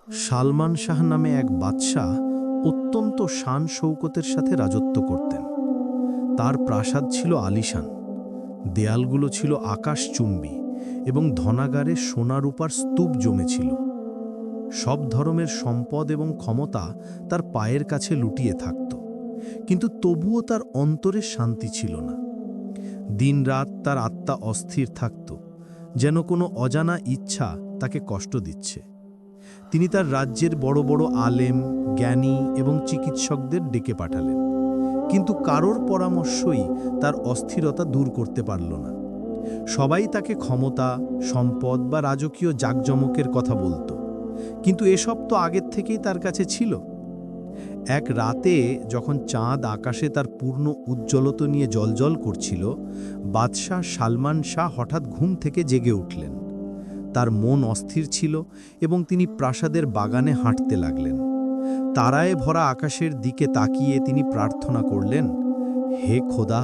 সালমান শাহ নামে এক বাদশাহ অত্যন্ত শান শৌকতের সাথে রাজত্ব করতেন। তার প্রাসাদ ছিল আলিশান, দেয়ালগুলো ছিল আকাশচুম্বী এবং ধনাগারে সোনা রূপার স্তূপ জমেছিল। সব ধরনের সম্পদ এবং ক্ষমতা তার পায়ের কাছে লুটিয়ে থাকত, কিন্তু তবুও তার অন্তরে শান্তি ছিল না। দিনরাত তার আত্মা অস্থির থাকত, যেন কোনো অজানা ইচ্ছা তাকে কষ্ট দিচ্ছে। তিনি তার রাজ্যের বড় বড় আলেম, জ্ঞানী এবং চিকিৎসকদের ডেকে পাঠালেন, কিন্তু কারোর পরামর্শই তার অস্থিরতা দূর করতে পারল না। সবাই তাকে ক্ষমতা, সম্পদ বা রাজকীয় জাঁকজমকের কথা বলত, কিন্তু এসব তো আগের থেকেই তার কাছে ছিল। এক রাতে যখন চাঁদ আকাশে তার পূর্ণ উজ্জ্বলতা নিয়ে জ্বলজ্বল করছিল, বাদশাহ সালমান শাহ হঠাৎ ঘুম থেকে জেগে উঠলেন। তার মন অস্থির ছিল এবং তিনি প্রাসাদের বাগানে হাঁটতে লাগলেন। তারায় ভরা আকাশের দিকে তাকিয়ে তিনি প্রার্থনা করলেন, হে খোদা,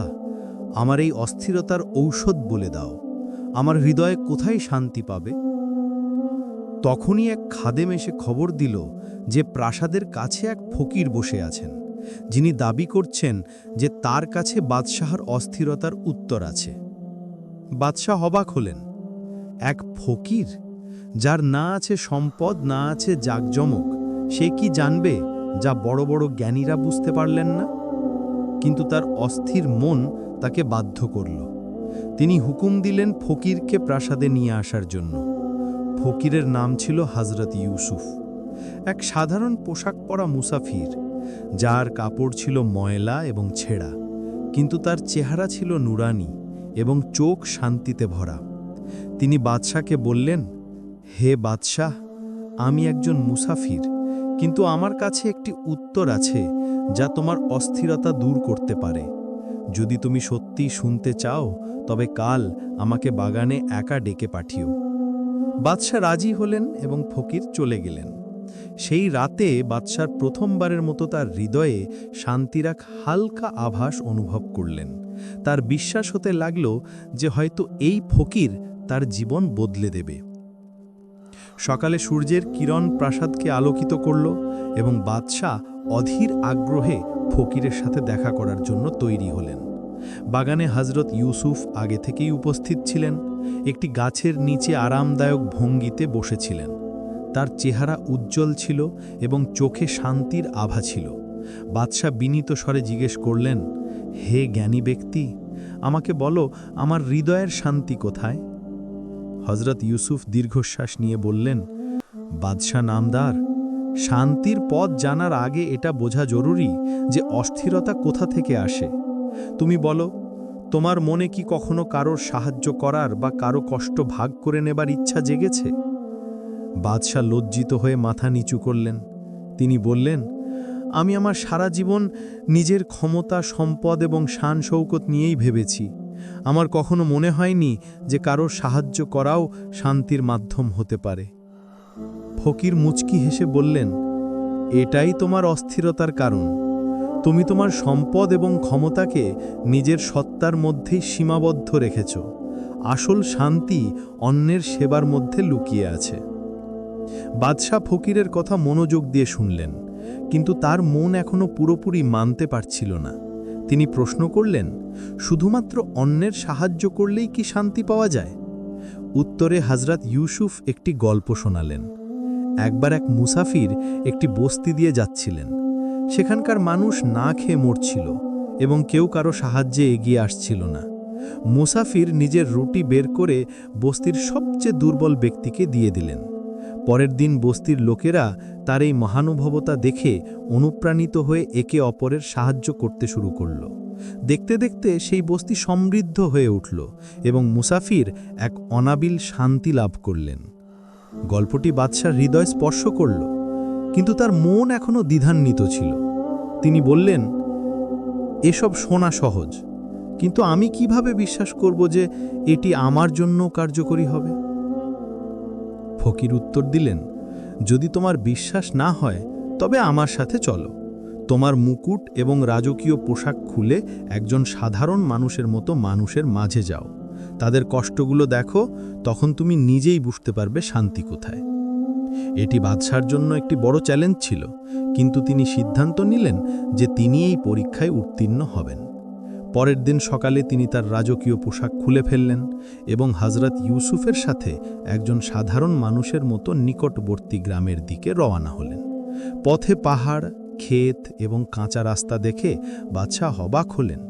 আমার এই অস্থিরতার ঔষধ বলে দাও। আমার হৃদয়ে কোথায় শান্তি পাবে? তখনই এক খাদেম এসে খবর দিল যে প্রাসাদের কাছে এক ফকির বসে আছেন, যিনি দাবি করছেন যে তার কাছে বাদশাহর অস্থিরতার উত্তর আছে। বাদশাহ অবাক হলেন। এক ফকির, যার না আছে সম্পদ, না আছে জাঁকজমক, সে কি জানবে যা বড় বড় জ্ঞানীরা বুঝতে পারলেন না? কিন্তু তার অস্থির মন তাকে বাধ্য করল। তিনি হুকুম দিলেন ফকিরকে প্রাসাদে নিয়ে আসার জন্য। ফকিরের নাম ছিল হযরত ইউসুফ, এক সাধারণ পোশাক পরা মুসাফির, যার কাপড় ছিল ময়লা এবং ছেঁড়া, কিন্তু তার চেহারা ছিল নুরানি এবং চোখ শান্তিতে ভরা। তিনি বাদশাহকে বললেন, হে বাদশাহ, আমি একজন মুসাফির, কিন্তু আমার কাছে একটি উত্তর আছে যা তোমার অস্থিরতা দূর করতে পারে। যদি তুমি সত্যি শুনতে চাও, তবে কাল আমাকে বাগানে একা ডেকে পাঠিও। বাদশাহ রাজি হলেন এবং ফকির চলে গেলেন। সেই রাতে বাদশার প্রথমবারের মতো তার হৃদয়ে শান্তির এক হালকা আভাস অনুভব করলেন। তার বিশ্বাস হতে লাগল যে হয়তো এই ফকির তার জীবন বদলে দেবে। সকালে সূর্যের কিরণ প্রাসাদকে আলোকিত করল এবং বাদশাহ অধীর আগ্রহে ফকিরের সাথে দেখা করার জন্য তৈরি হলেন। বাগানে হযরত ইউসুফ আগে থেকেই উপস্থিত ছিলেন, একটি গাছের নিচে আরামদায়ক ভঙ্গিতে বসেছিলেন। তার চেহারা উজ্জ্বল ছিল এবং চোখে শান্তির আভা ছিল। বাদশাহ বিনীত স্বরে জিজ্ঞেস করলেন, হে জ্ঞানী ব্যক্তি, আমাকে বলো, আমার হৃদয়ের শান্তি কোথায়? হযরত ইউসুফ দীর্ঘশ্বাস নিয়ে বললেন, বাদশাহ নামদার, শান্তির পথ জানার আগে এটা বোঝা জরুরি যে অস্থিরতা কোথা থেকে আসে। তুমি বলো, তোমার মনে কি কখনো কারোর সাহায্য করার বা কারো কষ্ট ভাগ করে নেবার ইচ্ছা জেগেছে? বাদশাহ লজ্জিত হয়ে মাথা নিচু করলেন। তিনি বললেন, আমি আমার সারা জীবন নিজের ক্ষমতা, সম্পদ এবং শান শৌকত নিয়েই ভেবেছি। আমার কখনো মনে হয়নি যে কারোর সাহায্য করাও শান্তির মাধ্যম হতে পারে। ফকির মুচকি হেসে বললেন, এটাই তোমার অস্থিরতার কারণ। তুমি তোমার সম্পদ এবং ক্ষমতাকে নিজের সত্তার মধ্যেই সীমাবদ্ধ রেখেছ। আসল শান্তি অন্যের সেবার মধ্যে লুকিয়ে আছে। বাদশাহ ফকিরের কথা মনোযোগ দিয়ে শুনলেন, কিন্তু তার মন এখনো পুরোপুরি মানতে পারছিল না। তিনি প্রশ্ন করলেন, শুধুমাত্র অন্যের সাহায্য করলেই কি শান্তি পাওয়া যায়? উত্তরে হযরত ইউসুফ একটি গল্প শোনালেন। একবার এক মুসাফির একটি বস্তি দিয়ে যাচ্ছিলেন। সেখানকার মানুষ না খেয়ে মরছিল এবং কেউ কারো সাহায্যে এগিয়ে আসছিল না। মুসাফির নিজের রুটি বের করে বস্তির সবচেয়ে দুর্বল ব্যক্তিকে দিয়ে দিলেন। পরের দিন বস্তির লোকেরা তার এই মহানুভবতা দেখে অনুপ্রাণিত হয়ে একে অপরের সাহায্য করতে শুরু করল। দেখতে দেখতে সেই বস্তি সমৃদ্ধ হয়ে উঠল এবং মুসাফির এক অনাবিল শান্তি লাভ করলেন। গল্পটি বাদশার হৃদয় স্পর্শ করল, কিন্তু তার মন এখনও দ্বিধান্বিত ছিল। তিনি বললেন, এসব শোনা সহজ, কিন্তু আমি কিভাবে বিশ্বাস করব যে এটি আমার জন্য কার্যকরী হবে? ফকির উত্তর দিলেন, যদি তোমার বিশ্বাস না হয়, তবে আমার সাথে চলো। তোমার মুকুট এবং রাজকীয় পোশাক খুলে একজন সাধারণ মানুষের মতো মানুষের মাঝে যাও। তাদের কষ্টগুলো দেখো, তখন তুমি নিজেই বুঝতে পারবে শান্তি কোথায়। এটি বাদশার জন্য একটি বড় চ্যালেঞ্জ ছিল, কিন্তু তিনি সিদ্ধান্ত নিলেন যে তিনি এই পরীক্ষায় উত্তীর্ণ হবেন। পরের দিন সকালে তিনি তার রাজকীয় পোশাক খুলে ফেললেন এবং হযরত ইউসুফের সাথে একজন সাধারণ মানুষের মতো নিকটবর্তী গ্রামের দিকে রওনা হলেন। পথে পাহাড়, ক্ষেত এবং কাঁচা রাস্তা দেখে বাদশাহ অবাক হলেন।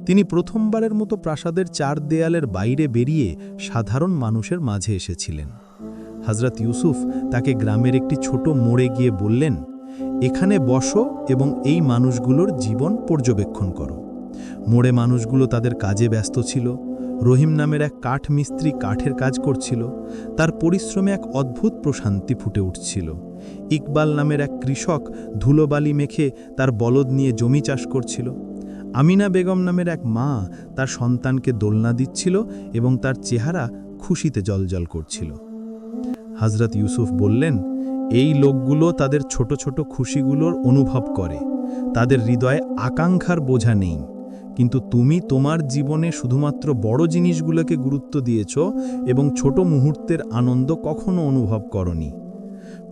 তিনি প্রথমবারের মতো প্রাসাদের 4 দেয়ালের বাইরে বেরিয়ে সাধারণ মানুষের মাঝে এসেছিলেন। হযরত ইউসুফ তাকে গ্রামের একটি ছোট মোড়ে গিয়ে বললেন, এখানে বসো এবং এই মানুষগুলোর জীবন পর্যবেক্ষণ করো। মোড়ে মানুষগুলো তাদের কাজে ব্যস্ত ছিল। রহিম নামের এক কাঠ মিস্ত্রি কাঠের কাজ করছিল। তার পরিশ্রমে এক অদ্ভুত প্রশান্তি ফুটে উঠছিল। ইকবাল নামের এক কৃষক ধুলোবালি মেখে তার বলদ নিয়ে জমি চাষ করছিল। আমিনা বেগম নামের এক মা তার সন্তানকে দোলনা দিচ্ছিল এবং তার চেহারা খুশিতে জ্বলজ্বল করছিল। হযরত ইউসুফ বললেন, এই লোকগুলো তাদের ছোট ছোট খুশিগুলোর অনুভব করে, তাদের হৃদয়ে আকাঙ্ক্ষার বোঝা নেই। কিন্তু তুমি তোমার জীবনে শুধুমাত্র বড় জিনিসগুলোকে গুরুত্ব দিয়েছ এবং ছোট মুহূর্তের আনন্দ কখনো অনুভব করনি।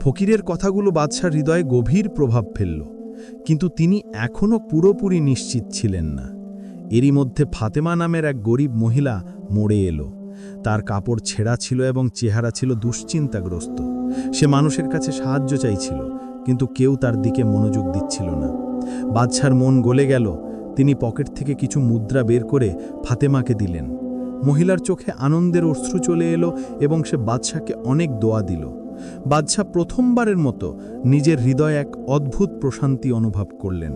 ফকিরের কথাগুলো বাদশার হৃদয়ে গভীর প্রভাব ফেলল, কিন্তু তিনি এখনও পুরোপুরি নিশ্চিত ছিলেন না। এরই মধ্যে ফাতেমা নামের এক গরিব মহিলা মোড়ে এলো। তার কাপড় ছেঁড়া ছিল এবং চেহারা ছিল দুশ্চিন্তাগ্রস্ত। সে মানুষের কাছে সাহায্য চাইছিল, কিন্তু কেউ তার দিকে মনোযোগ দিচ্ছিল না। বাদশার মন গলে গেল। তিনি পকেট থেকে কিছু মুদ্রা বের করে ফাতেমাকে দিলেন। মহিলার চোখে আনন্দের অশ্রু চলে এলো এবং সে বাদশাকে অনেক দোয়া দিল। বাদশা প্রথমবারের মতো নিজের হৃদয়ে এক অদ্ভুত প্রশান্তি অনুভব করলেন।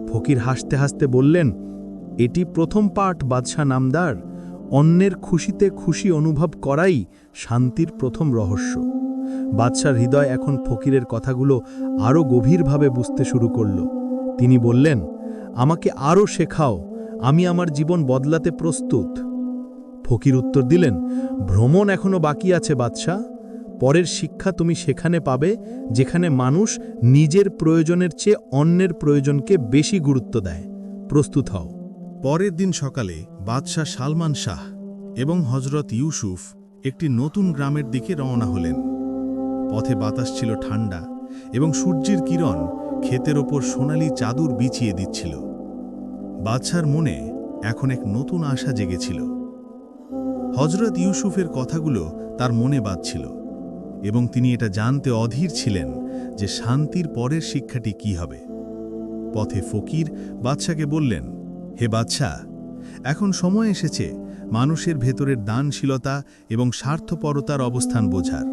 ফকির হাসতে হাসতে বললেন, এটি প্রথম পাঠ বাদশা নামদার। অন্যের খুশিতে খুশি অনুভব করাই শান্তির প্রথম রহস্য। বাদশার হৃদয় এখন ফকিরের কথাগুলো আরও গভীরভাবে বুঝতে শুরু করল। তিনি বললেন, আমাকে আরও শেখাও, আমি আমার জীবন বদলাতে প্রস্তুত। ফকির উত্তর দিলেন, ভ্রমণ এখনো বাকি আছে বাদশা। পরের শিক্ষা তুমি সেখানে পাবে যেখানে মানুষ নিজের প্রয়োজনের চেয়ে অন্যের প্রয়োজনকে বেশি গুরুত্ব দেয়। প্রস্তুত হও। পরের দিন সকালে বাদশাহ সালমান শাহ এবং হযরত ইউসুফ একটি নতুন গ্রামের দিকে রওনা হলেন। পথে বাতাস ছিল ঠান্ডা এবং সূর্যের কিরণ ক্ষেতের ওপর সোনালি চাদর বিছিয়ে দিচ্ছিল। বাদশার মনে এখন এক নতুন আশা জেগেছিল। হযরত ইউসুফের কথাগুলো তার মনে বাজছিল এবং তিনি এটা জানতে অধীর ছিলেন যে শান্তির পরের শিক্ষাটি কি হবে। পথে ফকির বাদশাকে বললেন, হে বাদশাহ, এখন সময় এসেছে মানুষের ভেতরের দানশীলতা এবং স্বার্থপরতার অবস্থান বোঝার।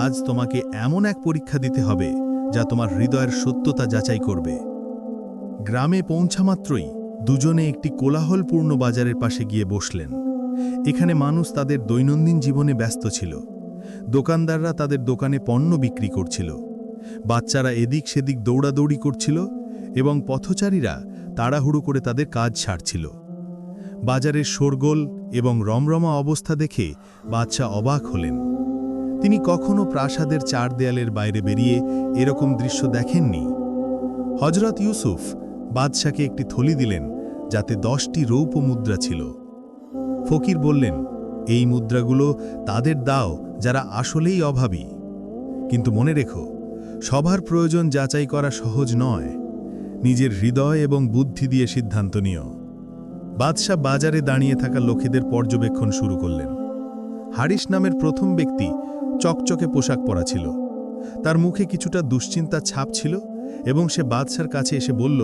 আজ তোমাকে এমন এক পরীক্ষা দিতে হবে যা তোমার হৃদয়ের সত্যতা যাচাই করবে। গ্রামে পৌঁছামাত্রই দুজনে একটি কোলাহলপূর্ণ বাজারের পাশে গিয়ে বসলেন। এখানে মানুষ তাদের দৈনন্দিন জীবনে ব্যস্ত ছিল। দোকানদাররা তাদের দোকানে পণ্য বিক্রি করছিল। বাচ্চারা এদিক সেদিক দৌড়াদৌড়ি করছিল এবং পথচারীরা তাড়াহুড়ো করে তাদের কাজ সারছিল। বাজারের শোরগোল এবং রমরমা অবস্থা দেখে বাদশা অবাক হলেন। তিনি কখনো প্রাসাদের 4 দেয়ালের বাইরে বেরিয়ে এরকম দৃশ্য দেখেননি। হযরত ইউসুফ বাদশাকে একটি থলি দিলেন যাতে 10টি রৌপ্য মুদ্রা ছিল। ফকির বললেন, এই মুদ্রাগুলো তাদের দাও যারা আসলেই অভাবী। কিন্তু মনে রেখো, সবার প্রয়োজন যাচাই করা সহজ নয়। নিজের হৃদয় এবং বুদ্ধি দিয়ে সিদ্ধান্ত নিও। বাদশা বাজারে দাঁড়িয়ে থাকা লোকেদের পর্যবেক্ষণ শুরু করলেন। হারিস নামের প্রথম ব্যক্তি চকচকে পোশাক পরা ছিল। তার মুখে কিছুটা দুশ্চিন্তা ছাপ ছিল এবং সে বাদশার কাছে এসে বলল,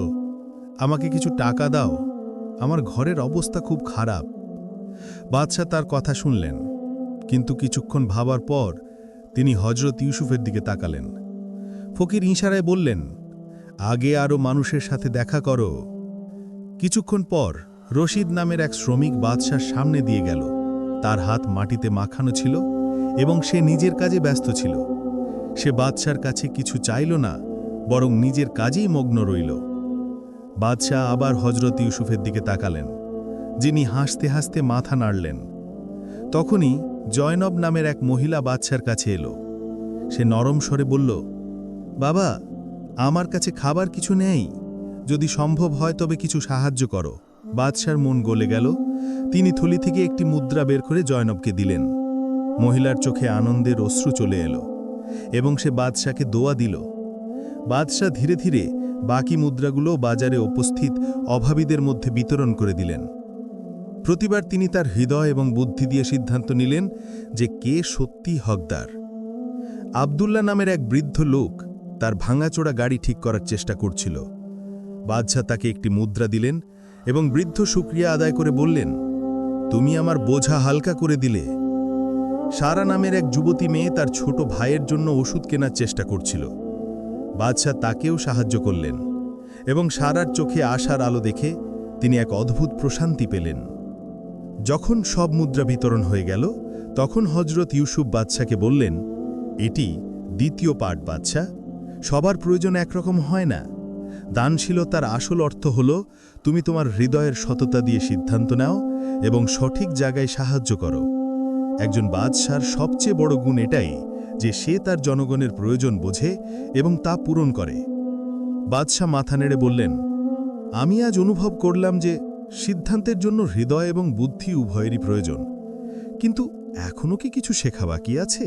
আমাকে কিছু টাকা দাও, আমার ঘরের অবস্থা খুব খারাপ। বাদশা তার কথা শুনলেন, কিন্তু কিছুক্ষণ ভাবার পর তিনি হযরত ইউসুফের দিকে তাকালেন। ফকির ইশারায় বললেন, আগে আরও মানুষের সাথে দেখা করো। কিছুক্ষণ পর রশিদ নামের এক শ্রমিক বাদশার সামনে দিয়ে গেল। তার হাত মাটিতে মাখানো ছিল এবং সে নিজের কাজে ব্যস্ত ছিল। সে বাদশার কাছে কিছু চাইল না, বরং নিজের কাজেই মগ্ন রইল। বাদশাহ আবার হযরত ইউসুফের দিকে তাকালেন, যিনি হাসতে হাসতে মাথা নাড়লেন। তখনই জয়নব নামের এক মহিলা বাদশার কাছে এলো। সে নরম স্বরে বলল, বাবা, আমার কাছে খাবার কিছু নেই, যদি সম্ভব হয় তবে কিছু সাহায্য করো। বাদশার মন গলে গেল। তিনি থলি থেকে একটি মুদ্রা বের করে জয়নবকে দিলেন। মহিলার চোখে আনন্দের অশ্রু চলে এলো। এবং সে বাদশাকে দোয়া দিল। বাদশাহ ধীরে ধীরে বাকি মুদ্রাগুলো বাজারে উপস্থিত অভাবীদের মধ্যে বিতরণ করে দিলেন। প্রতিবার তিনি তার হৃদয় এবং বুদ্ধি দিয়ে সিদ্ধান্ত নিলেন যে কে সত্যি হকদার। আবদুল্লাহ নামের এক বৃদ্ধ লোক তার ভাঙাচোরা গাড়ি ঠিক করার চেষ্টা করছিল। বাদশাহ তাকে একটি মুদ্রা দিলেন এবং বৃদ্ধ শুকরিয়া আদায় করে বললেন, তুমি আমার বোঝা হালকা করে দিলে। সারা নামের এক যুবতী মেয়ে তার ছোট ভাইয়ের জন্য ওষুধ কেনার চেষ্টা করছিল। বাদশাহ তাকেও সাহায্য করলেন এবং সারার চোখে আশার আলো দেখে তিনি এক অদ্ভুত প্রশান্তি পেলেন। যখন সব মুদ্রা বিতরণ হয়ে গেল, তখন হজরত ইউসুফ বাদশাকে বললেন, এটি দ্বিতীয় পাঠ বাদশাহ। সবার প্রয়োজন একরকম হয় না। দানশীলতার আসল অর্থ হল তুমি তোমার হৃদয়ের সততা দিয়ে সিদ্ধান্ত নাও এবং সঠিক জায়গায় সাহায্য করো। একজন বাদশার সবচেয়ে বড় গুণ এটাই যে সে তার জনগণের প্রয়োজন বোঝে এবং তা পূরণ করে। বাদশাহ মাথা নেড়ে বললেন, আমি আজ অনুভব করলাম যে সিদ্ধান্তের জন্য হৃদয় এবং বুদ্ধি উভয়েরই প্রয়োজন, কিন্তু এখনও কি কিছু শেখা বাকি আছে?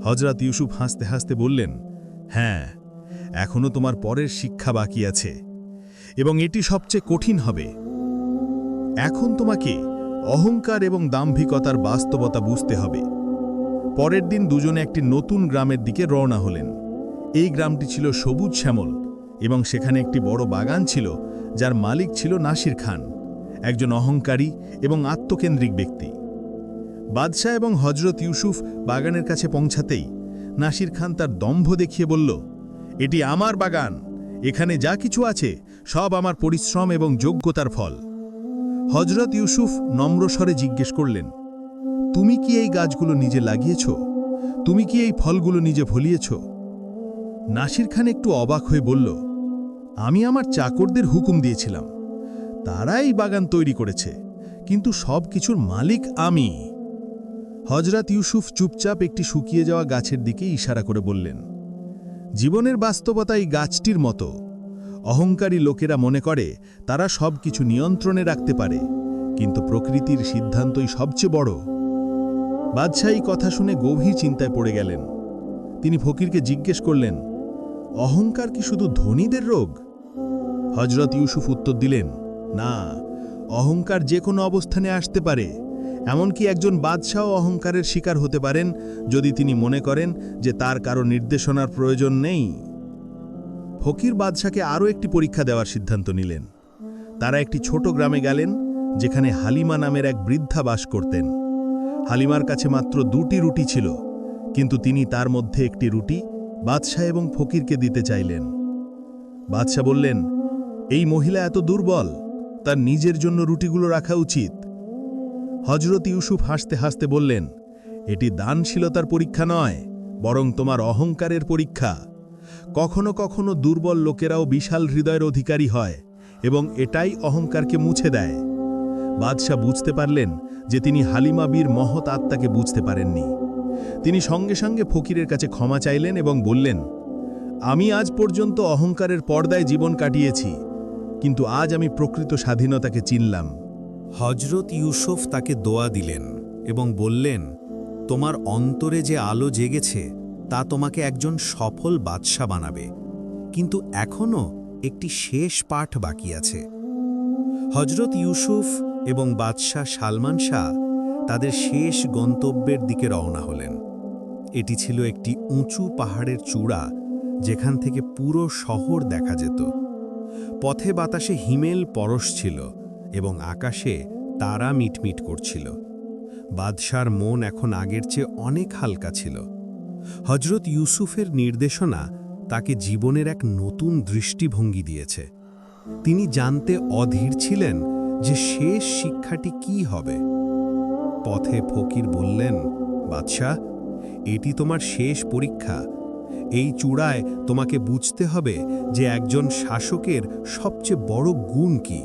হজরত ইউসুফ হাসতে হাসতে বললেন, হ্যাঁ, এখনও তোমার পরের শিক্ষা বাকি আছে এবং এটি সবচেয়ে কঠিন হবে। এখন তোমাকে অহংকার এবং দাম্ভিকতার বাস্তবতা বুঝতে হবে। পরের দিন দুজনে একটি নতুন গ্রামের দিকে রওনা হলেন। এই গ্রামটি ছিল সবুজ শ্যামল এবং সেখানে একটি বড় বাগান ছিল, যার মালিক ছিল নাসির খান, একজন অহংকারী এবং আত্মকেন্দ্রিক ব্যক্তি। বাদশাহ এবং হজরত ইউসুফ বাগানের কাছে পৌঁছাতেই নাসির খান তার দম্ভ দেখিয়ে বলল, এটি আমার বাগান, এখানে যা কিছু আছে সব আমার পরিশ্রম এবং যোগ্যতার ফল। হজরত ইউসুফ নম্রস্বরে জিজ্ঞেস করলেন, তুমি কি এই গাছগুলো নিজে লাগিয়েছ? তুমি কি এই ফলগুলো নিজে ফলিয়েছ? নাসির খান একটু অবাক হয়ে বলল, আমি আমার চাকরদের হুকুম দিয়েছিলাম, তারা এই বাগান তৈরি করেছে, কিন্তু সব কিছুর মালিক আমি। হজরত ইউসুফ চুপচাপ একটি শুকিয়ে যাওয়া গাছের দিকে ইশারা করে বললেন, জীবনের বাস্তবতা এই গাছটির মতো। অহংকারী লোকেরা মনে করে তারা সব কিছু নিয়ন্ত্রণে রাখতে পারে, কিন্তু প্রকৃতির সিদ্ধান্তই সবচেয়ে বড়। বাদশাহ এই কথা শুনে গভীর চিন্তায় পড়ে গেলেন। তিনি ফকিরকে জিজ্ঞেস করলেন, অহংকার কি শুধু ধনীদের রোগ? হজরত ইউসুফ উত্তর দিলেন, না, অহংকার যে কোনো অবস্থানে আসতে পারে। এমনকি একজন বাদশাহ অহংকারের শিকার হতে পারেন যদি তিনি মনে করেন যে তার কারো নির্দেশনার প্রয়োজন নেই। ফকির বাদশাকে আরও একটি পরীক্ষা দেওয়ার সিদ্ধান্ত নিলেন। তারা একটি ছোট গ্রামে গেলেন যেখানে হালিমা নামের এক বৃদ্ধা বাস করতেন। হালিমার কাছে মাত্র 2টি রুটি ছিল, কিন্তু তিনি তার মধ্যে একটি রুটি বাদশাহ এবং ফকিরকে দিতে চাইলেন। বাদশাহ বললেন, এই মহিলা এত দুর্বল, তার নিজের জন্য রুটিগুলো রাখা উচিত। হজরত ইউসুফ হাসতে হাসতে বললেন, এটি দানশীলতার পরীক্ষা নয়, বরং তোমার অহংকারের পরীক্ষা। কখনো কখনো দুর্বল লোকেরাও বিশাল হৃদয়ের অধিকারী হয় এবং এটাই অহংকারকে মুছে দেয়। বাদশাহ বুঝতে পারলেন যে তিনি হালিমা বীর মহৎ আত্মাকে বুঝতে পারেননি। তিনি সঙ্গে সঙ্গে ফকিরের কাছে ক্ষমা চাইলেন এবং বললেন, আমি আজ পর্যন্ত অহংকারের পর্দায় জীবন কাটিয়েছি, কিন্তু আজ আমি প্রকৃত স্বাধীনতাকে চিনলাম। হজরত ইউসুফ তাকে দোয়া দিলেন এবং বললেন, তোমার অন্তরে যে আলো জেগেছে তা তোমাকে একজন সফল বাদশা বানাবে, কিন্তু এখনও একটি শেষ পাঠ বাকি আছে। হজরত ইউসুফ এবং বাদশাহ সালমান শাহ তাদের শেষ গন্তব্যের দিকে রওনা হলেন। এটি ছিল একটি উঁচু পাহাড়ের চূড়া, যেখান থেকে পুরো শহর দেখা যেত। পথে বাতাসে হিমেল পরশ ছিল এবং আকাশে তারা মিটমিট করছিল। বাদশার মন এখন আগের চেয়ে অনেক হালকা ছিল। হজরত ইউসুফের নির্দেশনা তাকে জীবনের এক নতুন দৃষ্টিভঙ্গি দিয়েছে। তিনি জানতে অধীর ছিলেন যে শেষ শিক্ষাটি কি হবে। পথে ফকির বললেন, বাদশাহ, এটি তোমার শেষ পরীক্ষা। এই চূড়ায় তোমাকে বুঝতে হবে যে একজন শাসকের সবচেয়ে বড় গুণ কি।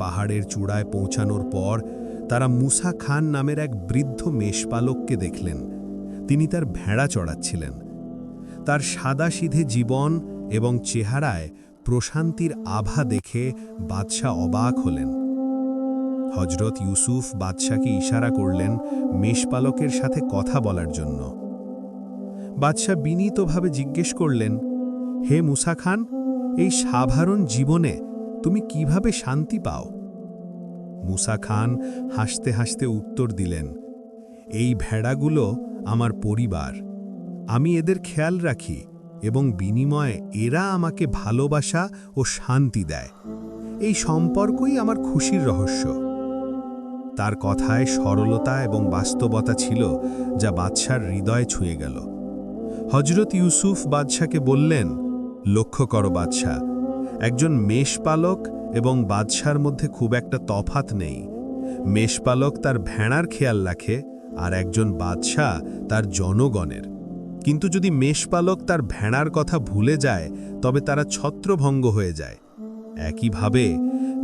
পাহাড়ের চূড়ায় পৌঁছানোর পর তারা মুসা খান নামের এক বৃদ্ধ মেষপালককে দেখলেন। তিনি তার ভেড়া চড়াচ্ছিলেন। তার সাদাসিধে জীবন এবং চেহারায় প্রশান্তির আভা দেখে বাদশাহ অবাক হলেন। হজরত ইউসুফ বাদশাকে ইশারা করলেন মেষপালকের সাথে কথা বলার জন্য। বাদশাহ বিনীতভাবে জিজ্ঞেস করলেন, হে মুসা খান, এই সাধারণ জীবনে তুমি কিভাবে শান্তি পাও? মুসা খান হাসতে হাসতে উত্তর দিলেন, এই ভেড়াগুলো আমার পরিবার। আমি এদের খেয়াল রাখি এবং বিনিময়ে এরা আমাকে ভালোবাসা ও শান্তি দেয়। এই সম্পর্কই আমার খুশির রহস্য। তার কথায় সরলতা এবং বাস্তবতা ছিল যা বাদশার হৃদয় ছুঁয়ে গেল। হজরত ইউসুফ বাদশাকে বললেন, লক্ষ্য করো বাদশাহ, একজন মেষপালক এবং বাদশার মধ্যে খুব একটা তফাত নেই। মেষপালক তার ভেড়ার খেয়াল রাখে আর একজন বাদশাহ তার জনগণের। কিন্তু যদি মেষপালক তার ভেড়ার কথা ভুলে যায় তবে তারা ছত্রভঙ্গ হয়ে যায়। একইভাবে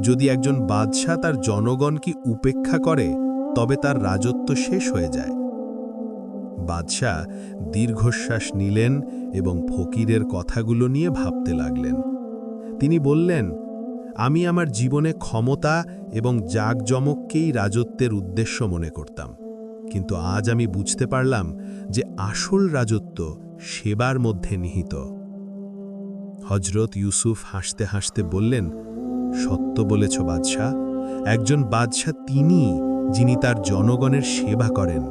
যদি একজন বাদশাহ তার জনগণকে উপেক্ষা করে তবে তার রাজত্ব শেষ হয়ে যায়। বাদশাহ দীর্ঘশ্বাস নিলেন এবং ফকিরের কথাগুলো নিয়ে ভাবতে লাগলেন। তিনি বললেন, আমি আমার জীবনে ক্ষমতা এবং জাঁকজমককেই রাজত্বের উদ্দেশ্য মনে করতাম, কিন্তু আজ আমি বুঝতে পারলাম যে আসল রাজত্ব সেবার মধ্যে নিহিত। হজরত ইউসুফ হাসতে হাসতে বললেন, সত্য বলেছ বাদশাহ। একজন বাদশাহ তিনি, যিনি তার জনগণের সেবা করেন,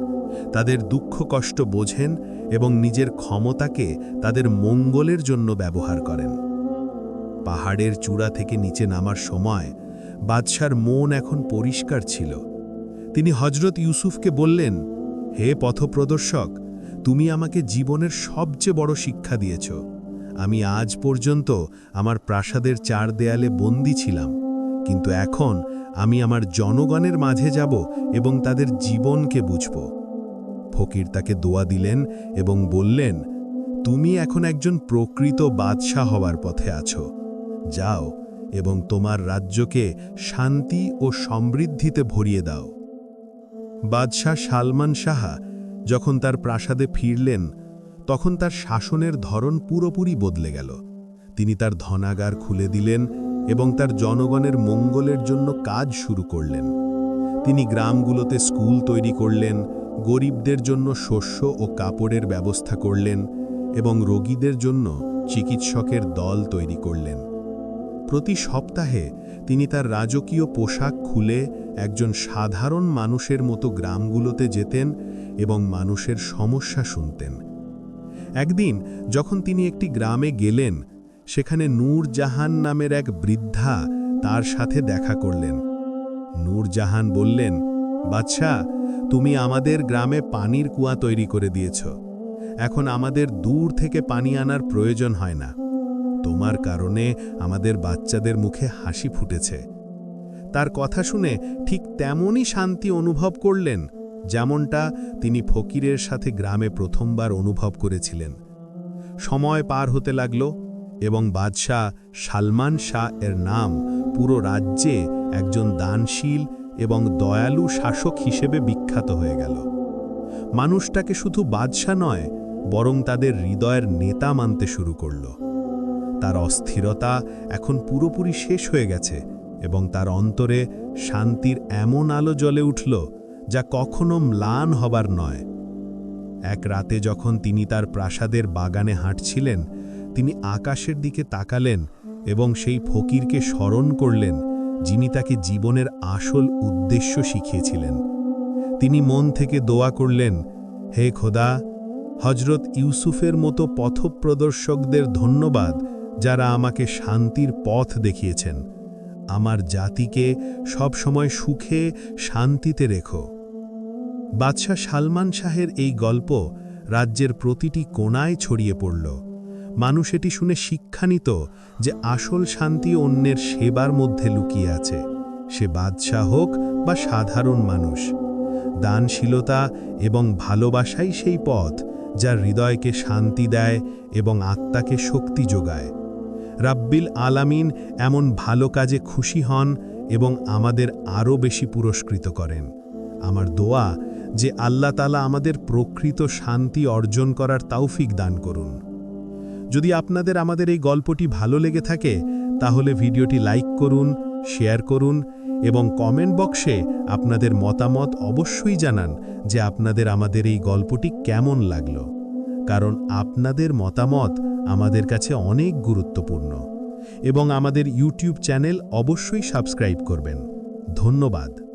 তাদের দুঃখ কষ্ট বোঝেন এবং নিজের ক্ষমতাকে তাদের মঙ্গলের জন্য ব্যবহার করেন। পাহাড়ের চূড়া থেকে নিচে নামার সময় বাদশার মন এখন পরিষ্কার ছিল। তিনি হজরত ইউসুফকে বললেন, হে পথপ্রদর্শক, তুমি আমাকে জীবনের সবচেয়ে বড় শিক্ষা দিয়েছ। আমি আজ পর্যন্ত আমার প্রাসাদের 4 দেয়ালে বন্দী ছিলাম, কিন্তু এখন আমি আমার জনগণের মাঝে যাব এবং তাদের জীবনকে বুঝব। ফকির তাকে দোয়া দিলেন এবং বললেন, তুমি এখন একজন প্রকৃত বাদশাহ হওয়ার পথে আছো। যাও এবং তোমার রাজ্যকে শান্তি ও সমৃদ্ধিতে ভরিয়ে দাও। বাদশাহ সালমান শাহ যখন তার প্রাসাদে ফিরলেন তখন তার শাসনের ধরন পুরোপুরি বদলে গেল। তিনি তার ধনাগার খুলে দিলেন এবং তার জনগণের মঙ্গলের জন্য কাজ শুরু করলেন। তিনি গ্রামগুলোতে স্কুল তৈরি করলেন, গরিবদের জন্য শস্য ও কাপড়ের ব্যবস্থা করলেন এবং রোগীদের জন্য চিকিৎসকের দল তৈরি করলেন। প্রতি সপ্তাহে তিনি তার রাজকীয় পোশাক খুলে একজন সাধারণ মানুষের মতো গ্রামগুলোতে যেতেন এবং মানুষের সমস্যা শুনতেন। একদিন যখন তিনি একটি গ্রামে গেলেন, সেখানে নূরজাহান নামের এক বৃদ্ধা তার সাথে দেখা করলেন। নূরজাহান বললেন, বাদশাহ, তুমি আমাদের গ্রামে পানির কুয়া তৈরি করে দিয়েছ। এখন আমাদের দূর থেকে পানি আনার প্রয়োজন হয় না। তোমার কারণে আমাদের বাচ্চাদের মুখে হাসি ফুটেছে। তার কথা শুনে ঠিক তেমনই শান্তি অনুভব করলেন যেমনটা তিনি ফকিরের সাথে গ্রামে প্রথমবার অনুভব করেছিলেন। সময় পার হতে লাগল এবং বাদশাহ সালমান শাহ এর নাম পুরো রাজ্যে একজন দানশীল এবং দয়ালু শাসক হিসেবে বিখ্যাত হয়ে গেল। মানুষটাকে শুধু বাদশাহ নয়, বরং তাদের হৃদয়ের নেতা মানতে শুরু করল। তার অস্থিরতা এখন পুরোপুরি শেষ হয়ে গেছে এবং তার অন্তরে শান্তির এমন আলো জ্বলে উঠল যা কখনো ম্লান হবার নয়। এক রাতে যখন তিনি তার প্রাসাদের বাগানে হাঁটছিলেন, তিনি আকাশের দিকে তাকালেন এবং সেই ফকিরকে স্মরণ করলেন যিনি তাকে জীবনের আসল উদ্দেশ্য শিখিয়েছিলেন। তিনি মন থেকে দোয়া করলেন, হে খোদা, হজরত ইউসুফের মতো পথপ্রদর্শকদের ধন্যবাদ যারা আমাকে শান্তির পথ দেখিয়েছেন। আমার জাতিকে সবসময় সুখে শান্তিতে রেখো। বাদশাহ সালমান শাহের এই গল্প রাজ্যের প্রতিটি কোণায় ছড়িয়ে পড়ল। মানুষ এটি শুনে শিক্ষা নিত যে আসল শান্তি অন্যের সেবার মধ্যে লুকিয়ে আছে, সে বাদশাহ হোক বা সাধারণ মানুষ। দানশীলতা এবং ভালোবাসাই সেই পথ যা হৃদয়কে শান্তি দেয় এবং আত্মাকে শক্তি যোগায়। রাব্বিল আলামিন এমন ভালো কাজে খুশি হন এবং আমাদের আরও বেশি পুরস্কৃত করেন। আমার দোয়া যে আল্লাহ তাআলা আমাদের প্রকৃত শান্তি অর্জন করার তৌফিক দান করুন। যদি আপনাদের আমাদের এই গল্পটি ভালো লেগে থাকে তাহলে ভিডিওটি লাইক করুন, শেয়ার করুন এবং কমেন্ট বক্সে আপনাদের মতামত অবশ্যই জানান যে আপনাদের আমাদের এই গল্পটি কেমন লাগলো। কারণ আপনাদের মতামত আমাদের কাছে অনেক গুরুত্বপূর্ণ। এবং আমাদের ইউটিউব চ্যানেল অবশ্যই সাবস্ক্রাইব করবেন। ধন্যবাদ।